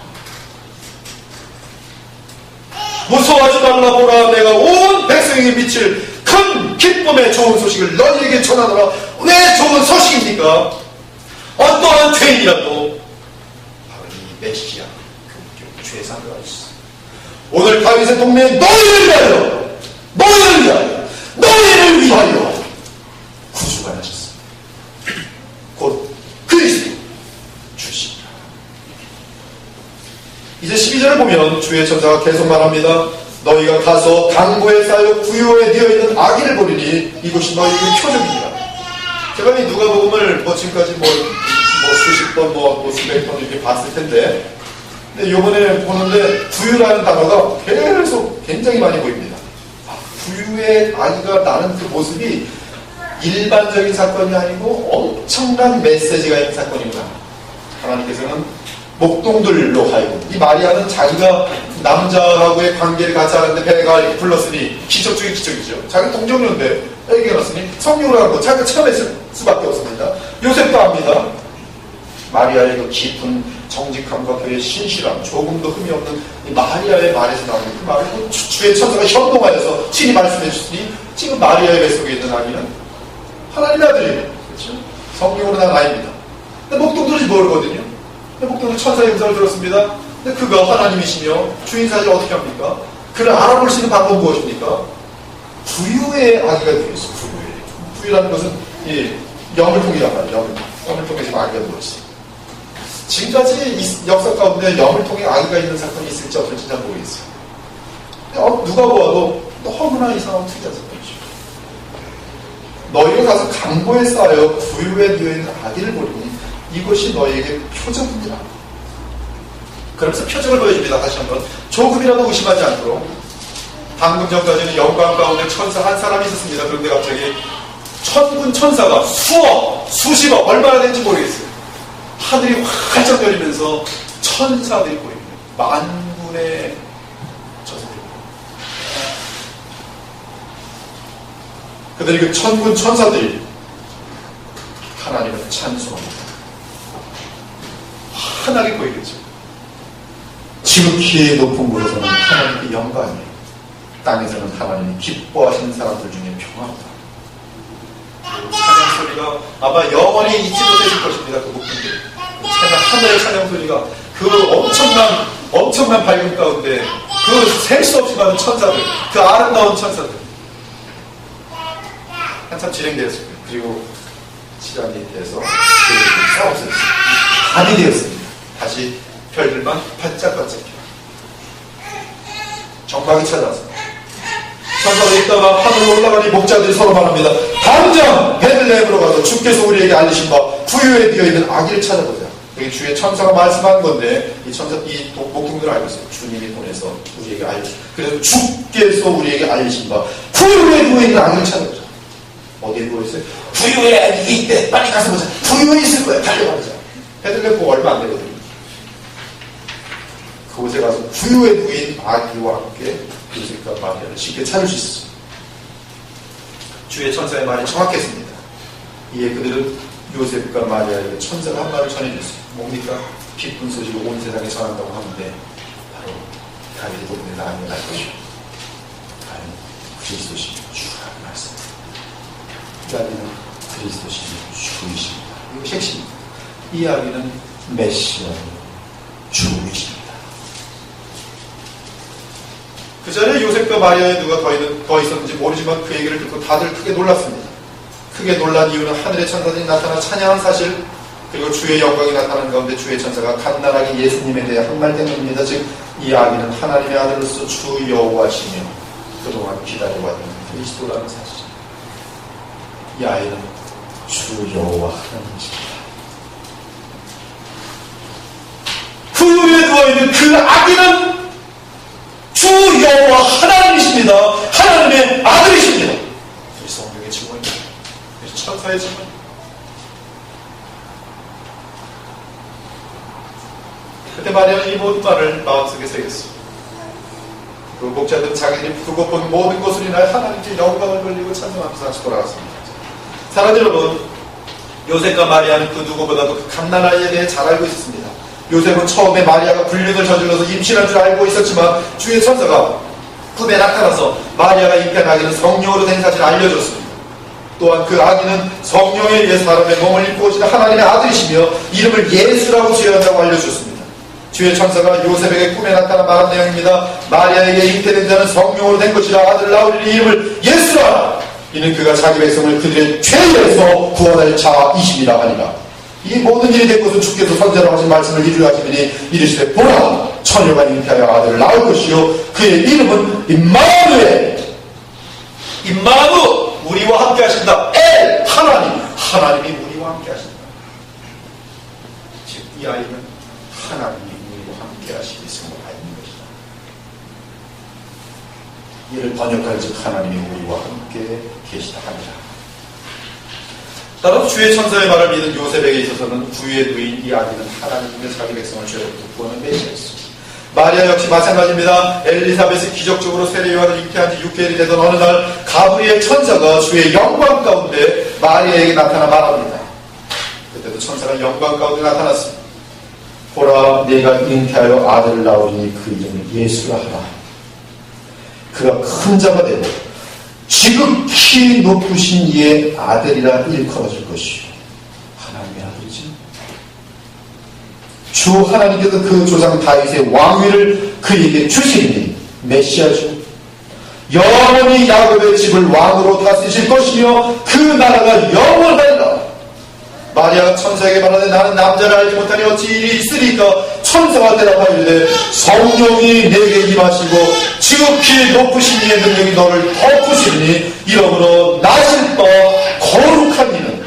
무서워하지 말라. 보라, 내가 온 백성에게 미칠 큰 기쁨의 좋은 소식을 너희에게 전하노라. 왜 좋은 소식입니까? 어떠한 죄인이라도 바로 이 메시아 그 죄사를 할 수 있어. 오늘 다윗의 동네에 너희를 위하여, 너희를 위하여, 너희를 위하여 구주가 나셨습니다. 곧 그리스도 주십니다. 이제 12절을 보면 주의 천사가 계속 말합니다. 너희가 가서 강보에 쌓여 구유에 되어있는 아기를 보리니 이것이 너희의 표적입니다. 제가 이 누가복음을 지금까지 수십 번, 수백 번 이렇게 봤을 텐데, 근데 요번에 보는데 구유라는 단어가 계속 굉장히 많이 보입니다. 구유의 아기가 나는 그 모습이 일반적인 사건이 아니고 엄청난 메시지가 있는 사건이구나. 하나님께서는 목동들로 하여금, 이 마리아는 자기가 남자하고의 관계를 같이 하는데 배가 이렇게 불렀으니 기적 중에 기적이죠. 자기 동정녀인데 애기가 났으니 성령을 갖고 자기가 체험했을 수밖에 없습니다. 요셉도 압니다. 마리아의 그 깊은 정직함과 그의 신실함, 조금도 흠이 없는 이 마리아의 말에서 나오는 그 말을 주의 천사가 현동하여서 친히 말씀해 주시니 지금 마리아의 뱃속에 있는 아기는 하나님의 아들이에요. 그렇죠? 성령으로 난 아이입니다. 근데 목동들이 모르거든요. 목동은 천사의 음성을 들었습니다. 근데 그가 하나님이시며 주인 사실 어떻게 합니까? 그를 알아볼 수 있는 방법은 무엇입니까? 구유의 아기가 되겠어요. 구유라는 것은 영을 통이란 말이에요. 영을 통해 지금 아기가 되었어요. 지금까지 이 역사 가운데 영을 통해 아기가 있는 사건이 있을지 없을지 잘 모르겠어요. 누가 보아도 너무나 이상하고 특이한 사건이죠. 너희가 가서 강보에 쌓여 구유에 되어있는 아기를 보리니 이것이 너희에게 표적입니다. 그러면서 표적을 보여줍니다. 다시 한번 조금이라도 의심하지 않도록. 방금 전까지는 영광 가운데 천사 한 사람이 있었습니다. 그런데 갑자기 천군 천사가 수억, 수십억, 얼마나 되는지 모르겠어요. 하늘이 활짝 열리면서 천사들이 보입니다. 만군의 천사들이 보입니다. 그들이 그 천군 천사들이 하나님을 찬송합니다. 환하게 보이겠죠. 지극히 높은 곳에서는 하나님의 영광이에요. 땅에서는 하나님이 기뻐하시는 사람들 중에 평화롭다. 찬양 소리가 아마 영원히 잊지 못하실 것입니다. 그 목소리. 하늘의 찬양 소리가 그 엄청난 밝음 가운데 그 셀 수 없이 많은 천사들, 그 아름다운 천사들. 한참 진행되었습니다. 그리고 시간이 돼서 싸웠습니다. 밤이 되었습니다. 다시 별들만 반짝반짝해요. 정막이 찾아왔습니다. 천사가 있다가 하늘로 올라가니 목자들이 서로 말합니다. 당장 베들레헴으로 가서 주께서 우리에게 알리신 바 구유에 되어있는 아기를 찾아보자. 여기 주의 천사가 말씀한 건데 이 목동들을 알고 있어요. 주님이 보내서 우리에게 알리신. 그래서 주께서 우리에게 알리신 바 구유에 누워있는 아기를 찾아보자. 어디에 누워있어요? 구유에 아기 있대. 빨리 가서 보자. 구유에 있을 거야. 달려가보자. 베들레헴 보고 얼마 안 되거든요. 그곳에 가서 구유에 누인 아기와 함께 요셉과 마리아를 쉽게 찾을 수 있었습니다. 주의 천사의 말이 정확했습니다. 이에 그들은 요셉과 마리아에게 천사가 한 말을 전해줬습니다. 뭡니까? 기쁜 소식을 온 세상에 전한다고 하는데 바로 다윗의 동네에 나아갈 것이요. 과연 그리스도시며 주라는 말씀입니다. 이 아기는 그리스도시며 주이십니다. 이것이 핵심입니다. 이 아기는 메시아요 주이십니다. 그 전에 요셉과 마리아에 누가 더 있었는지 모르지만 그 얘기를 듣고 다들 크게 놀랐습니다. 크게 놀란 이유는 하늘의 천사들이 나타나 찬양한 사실, 그리고 주의 영광이 나타나는 가운데 주의 천사가 간단하게 예수님에 대해 한 말 때문입니다. 즉 이 아기는 하나님의 아들로서 주 여호와시며 그동안 기다려왔던 그리스도라는 사실입니다. 이 아이는 주 여호와 하나님이십니다. 그 위에 누워있는 그 아기는 주 여호와 하나님이십니다. 하나님의 아들이십니다. 우리 성경의 증거입니다. 천사의 질문. 그때 마리아는 이 모든 말을 마음속에 새겼습니다. 그 목자들은 자기들이 두고 본 모든 것을 인하여 하나님께 영광을 돌리고 찬송하면서 다시 돌아갔습니다. 사랑하는 여러분, 요셉과 마리아는 그 누구보다도 그 갓난아이에 대해 잘 알고 있었습니다. 요셉은 처음에 마리아가 불륜을 저질러서 임신한 줄 알고 있었지만 주의 천사가 꿈에 나타나서 마리아가 잉태한 아기는 성령으로 된 사실을 알려줬습니다. 또한 그 아기는 성령에 의해 사람의 몸을 입고 오시는 하나님의 아들이시며 이름을 예수라고 지어야 한다고 알려주셨습니다. 주의 천사가 요셉에게 꿈에 나타나 말한 내용입니다. 마리아에게 잉태된 자는 성령으로 된 것이라 아들을 낳으리니 이름을 예수라. 이는 그가 자기 백성을 그들의 죄에서 구원할 자이심이라 하니라. 이 모든 일이 된 것은 주께서 선제로 하신 말씀을 이루하시니 이르시되 보라 처녀가 잉태하여 아들을 낳을 것이요 그의 이름은 임마누엘. 임마누 우리와 함께 하신다. 엘 하나님이 우리와 함께 하신다. 즉 이 아이는 하나님이 우리와 함께 하시겠음을 알는 것이다. 이를 번역할 즉 하나님이 우리와 함께 계시다 하니라. 따라서 주의 천사의 말을 믿은 요셉에게 있어서는 구유에 누인 이 아기는 하나님의 자기 백성을 죄로부터 구하는 메시아였습니다. 마리아 역시 마찬가지입니다. 엘리사벳이 기적적으로 세례요한을 잉태한 지 6개월이 되던 어느 날 가브리엘 천사가 주의 영광 가운데 마리아에게 나타나 말합니다. 그때도 천사가 영광 가운데 나타났습니다. 보라 네가 잉태하여 아들을 낳으니 그 이름을 예수라 하라. 그가 큰 자가 되고 지극히 높으신 이의 아들이라 일컬어질 것이요 하나님의 아들이지. 주 하나님께서 그 조상 다윗의 왕위를 그에게 주시리니 메시아죠. 영원히 야곱의 집을 왕으로 다스리실 것이며 그 나라가 영원하리라. 마리아가 천사에게 말하되 나는 남자를 알지 못하니 어찌 일이 있으리까. 천사가 대답하이르되 성령이 내게 임하시고 지극히 높으신 이의 능력이 너를 덮으시니 이러므로 나실 바 거룩한 이는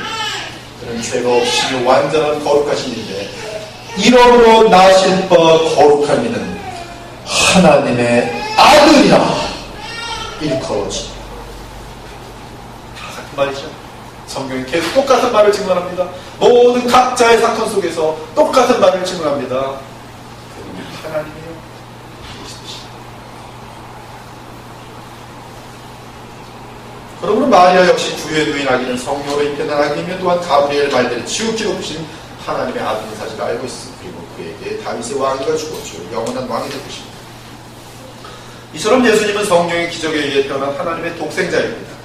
그는 죄가 없으며 완전한 거룩하신 이인데 이러므로 나실 바 거룩한 이는 하나님의 아들이라 일컬어지니. 다 같은 말이죠. 성경이 계속 똑같은 말을 증언합니다. 모든 각자의 사건 속에서 똑같은 말을 증언합니다. 그는 하나님이요 그리스도시다. 그러므로 마리아 역시 구유에 누인 아기는 성령으로 잉태된 아기이며 또한 가브리엘 말대로 지극히 높으신 하나님의 아들인 사실을 알고 있습니다. 그리고 그에게 다윗의 왕위가 주어지고 영원한 왕이 될 것입니다. 이처럼 예수님은 성령의 기적에 의해 태어난 하나님의 독생자입니다.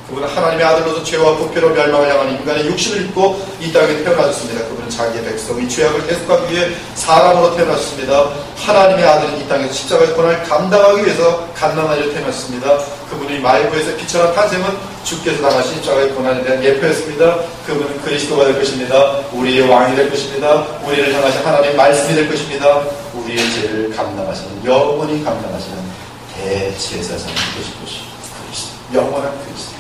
그분은 하나님의 아들로서 죄와 부패로 멸망을 향한 인간의 육신을 입고 이 땅에 태어나셨습니다. 그분은 자기의 백성의 죄악을 대속하기 위해 사람으로 태어나셨습니다. 하나님의 아들은 이 땅에서 십자가의 고난을 감당하기 위해서 갓난아이로 태어나셨습니다. 그분이 말구에서 빛처럼 탄생은 주께서 당하신 십자가의 고난에 대한 예표였습니다. 그분은 그리스도가 될 것입니다. 우리의 왕이 될 것입니다. 우리를 향하신 하나님의 말씀이 될 것입니다. 우리의 죄를 감당하시는 영원히 감당하시는 대제사장이 되실 것입니다. 그리스도, 영원한 그리스도.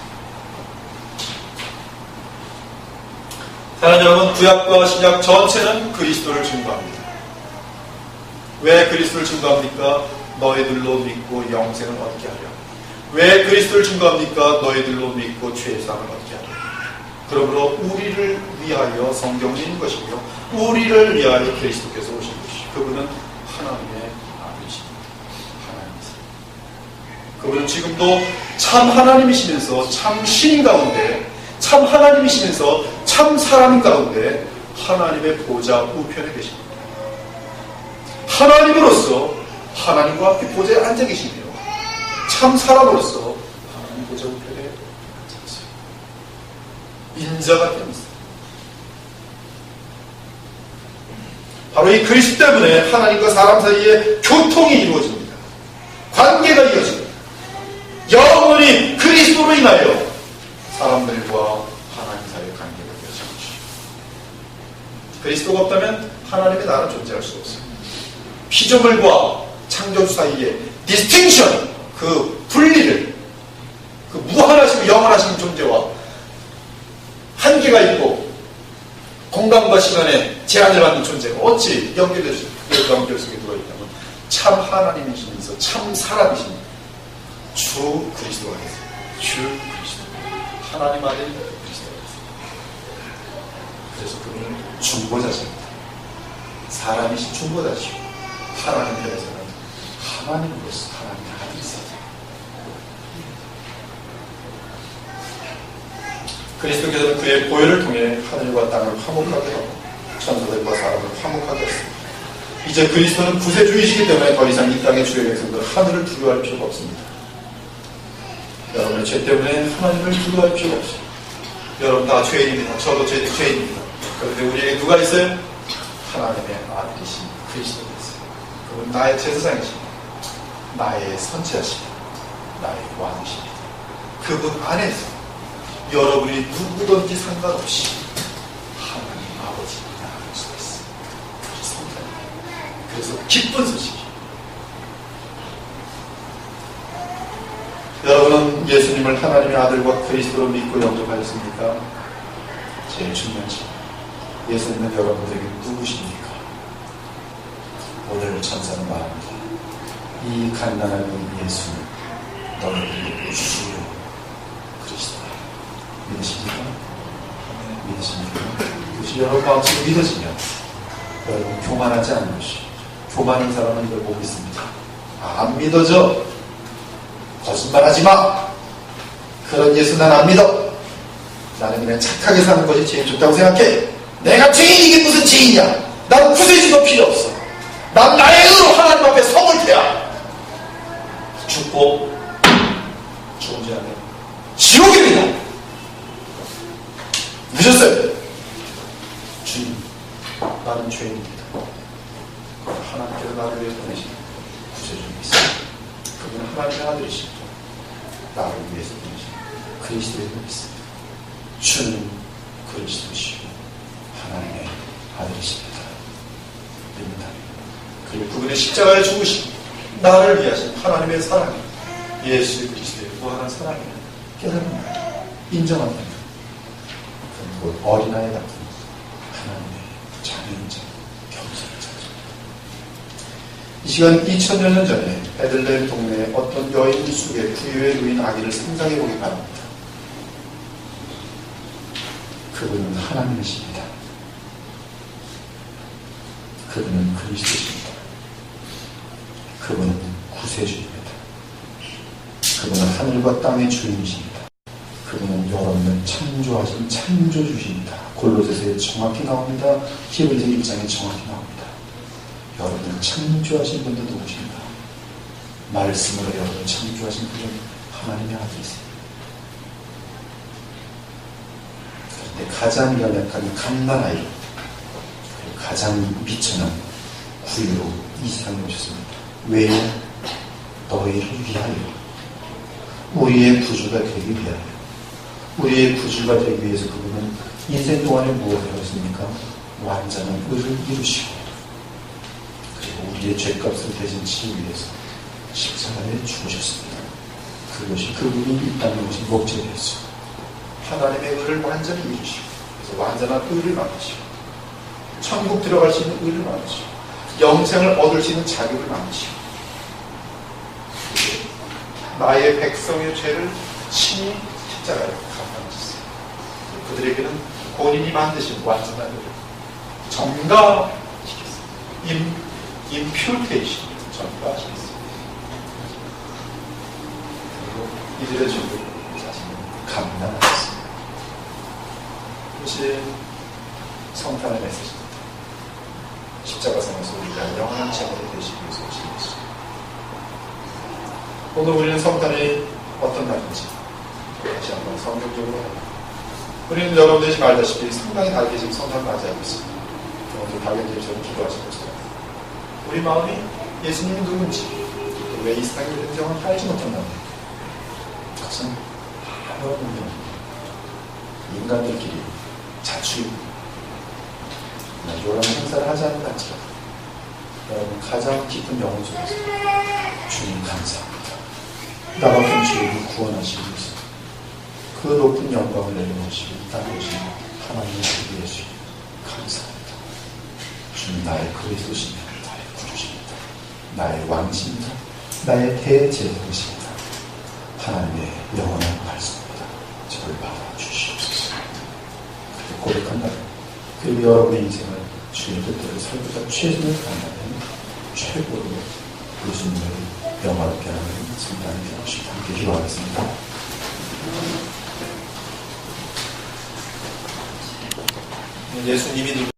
사랑하는 여러분, 구약과 신약 전체는 그리스도를 증거합니다. 왜 그리스도를 증거합니까? 너희들로 믿고 영생을 얻게 하려. 왜 그리스도를 증거합니까? 너희들로 믿고 죄의 사함을 얻게 하려. 그러므로 우리를 위하여 성경이 있는 것이고요, 우리를 위하여 그리스도께서 오신 것이죠. 그분은 하나님의 아들이십니다. 하나님이세요. 그분은 지금도 참 하나님이시면서 참 신인 가운데, 참 하나님이시면서 참 사람 가운데 하나님의 보좌 우편에 계십니다. 하나님으로서 하나님과 함께 보좌에 앉아 계시며 참 사람으로서 하나님 보좌 우편에 앉아 계세요. 인자가 됩니다. 바로 이 그리스도 때문에 하나님과 사람 사이에 교통이 이루어집니다. 관계가 이어집니다. 영원히 그리스도로 인하여 사람들과 하나님 사이의 관계가 되어진 것이죠. 그리스도가 없다면 하나님의 나라는 존재할 수 없습니다. 피조물과 창조주 사이의 디스팅션, 그 분리를, 그 무한하시고 영원하신 존재와 한계가 있고 공간과 시간에 제한을 받는 존재가 어찌 연결될 수 있다면 참 하나님이시면서 참 사람이신 주 그리스도가 되세요. 주 그리스도. 하나님 아들 그리스도가 되세요. 그래서 그분은 중보자십니다. 사람이신 중보자시고 하나님 편에서는 하나님으로서 하나님의 아들이세요. 그리스도께서는 그의 보혈을 통해 하늘과 땅을 화목하게 하고 천사들과 사람을 화목하게 했습니다. 이제 그리스도는 구세주이시기 때문에 더 이상 이 땅의 주의 백성들은 하늘을 두려워할 필요가 없습니다. 여러분의 죄 때문에 하나님을 두려워할 필요가 없습니다. 여러분 다 죄인입니다. 저도 죄인입니다. 그런데 우리에게 누가 있어요? 하나님의 아들이신 그리스도가 있어요. 그분 나의 제사장이십니다. 나의 선지자십니다. 나의 왕이십니다. 그분 안에서 여러분이 누구든지 상관없이 하나님 아버지를 나아갈 수가 있어요. 그래서 기쁜 소식이에요. 여러분은 예수님을 하나님의 아들과 그리스도로 믿고 영접하였습니까? 제일 중요한 질문. 예수님은 여러분들에게 누구십니까? 오늘 천사는 말합니다. 이 간단한 예수는 너희들의 주요 그리스도다. 믿으십니까? 믿으십니까? 그것이 여러분 마음속에 믿어지면 여러분 교만하지 않는 것이, 교만한 사람은 이걸 보고 있습니다. 안 믿어져. 거짓말하지 마. 그런 예수 난 안 믿어. 나는 그냥 착하게 사는 것이 제일 좋다고 생각해. 내가 죄인, 이게 무슨 죄인이야. 난 구세주도 필요 없어. 난 나의 의로 하나님 앞에 서볼 테야. 죽고 죽은 지 않아요. 지옥입니다. 늦었어요. 주님, 나는 죄인입니다. 하나님께서 나를 위해 보내신 구세주님이 있습니다. 그분은 하나님의 아들이십니다. 나를 위해서 보내신 그리스도의 분이 있습니다. 주는 그리스도시고 하나님의 아들이십니다. 믿는다. 그리고 그분의 십자가에 죽으신 나를 위하신 하나님의 사랑이 예수 그리스도의 무한한 사랑이라 깨달습니다. 인정합니다. 그리고 어린아이 같은 하나님의 자녀인자 겸손한 자입니다. 이 시간 2000여 년 전에 베들레헴 동네에 어떤 여인 속에 부유에 누인 아기를 상상해 보기 바랍니다. 그분은 하나님이십니다. 그분은 그리스도십니다. 그분은 구세주입니다. 그분은 하늘과 땅의 주인이십니다. 그분은 여러분을 창조하신 창조주십니다. 골로새서에 정확히 나옵니다. 히브리서 1장에 정확히 나옵니다. 여러분을 창조하신 분도 누구십니까? 말씀으로 여러분을 창조하신 분은 하나님의 아들이세요. 그런데 가장 연약한 갓난아이로 가장 미천한 구유로 이 세상에 오셨습니다. 왜요? 너희를 위하여, 우리의 구주가 되기 위하여, 우리의 구주가 되기 위해서 그분은 인생 동안에 무엇을 하셨습니까? 완전한 의를 이루시고 그리고 우리의 죄값을 대신 치기 위해서 십자가에 죽으셨습니다. 그것이 그분이 이 땅에 오신 목적이었어요. 하나님의 의를 완전히 이루시고 그래서 완전한 의를 만드시고 천국 들어갈 수 있는 의를 만드시고 영생을 얻을 수 있는 자격을 만드시고 나의 백성의 죄를 친히 십자가에 감당하셨어요. 그들에게는 본인이 만드신 완전한 의를 정가시켰어요. 임퓨테이션 정가시켰어요. 그리고 이들의 죄를 자신은 감당하셨습니다. 그것이 성탄의 메시지입니다. 십자가상에서 우리가 영원한 제물이 되시기 위해서 오신 것입니다. 오늘 우리는 성탄이 어떤 날인지 다시 한번 성경적으로 우리는 여러분들이 지금 알다시피 상당히 달게 지금 성탄을 맞이하고 있습니다. 오늘 달게들처럼 기도하시고 있어요. 우리 마음이 예수님이 누군지 왜 이 세상의 인정을 알지 못한다는 그것은 여러분들 인간들끼리 자주 이런 행사를 하지 않는 단체가 여러분 가장 깊은 영혼 속에서 주님 감사합니다. 나 같은 죄인을 구원하시기 위해서 그 높은 영광을 내려놓으시고 이 땅에 오신 하나님의 아들 예수 감사합니다. 주님 나의 그리스도십니다. 나의 구주십니다. 나의 왕이십니다. 나의 대제사장이십니다. 하나님의 영원한 말씀입니다. 저를 받아주시옵소서. 그렇게 고백한다면 그리고 여러분의 인생을 주의 뜻대로 살고자 최선을 다하는 최고로 예수님을 영화롭게 하는 성당이 되고 싶다. 함께 기도하겠습니다. 예수님이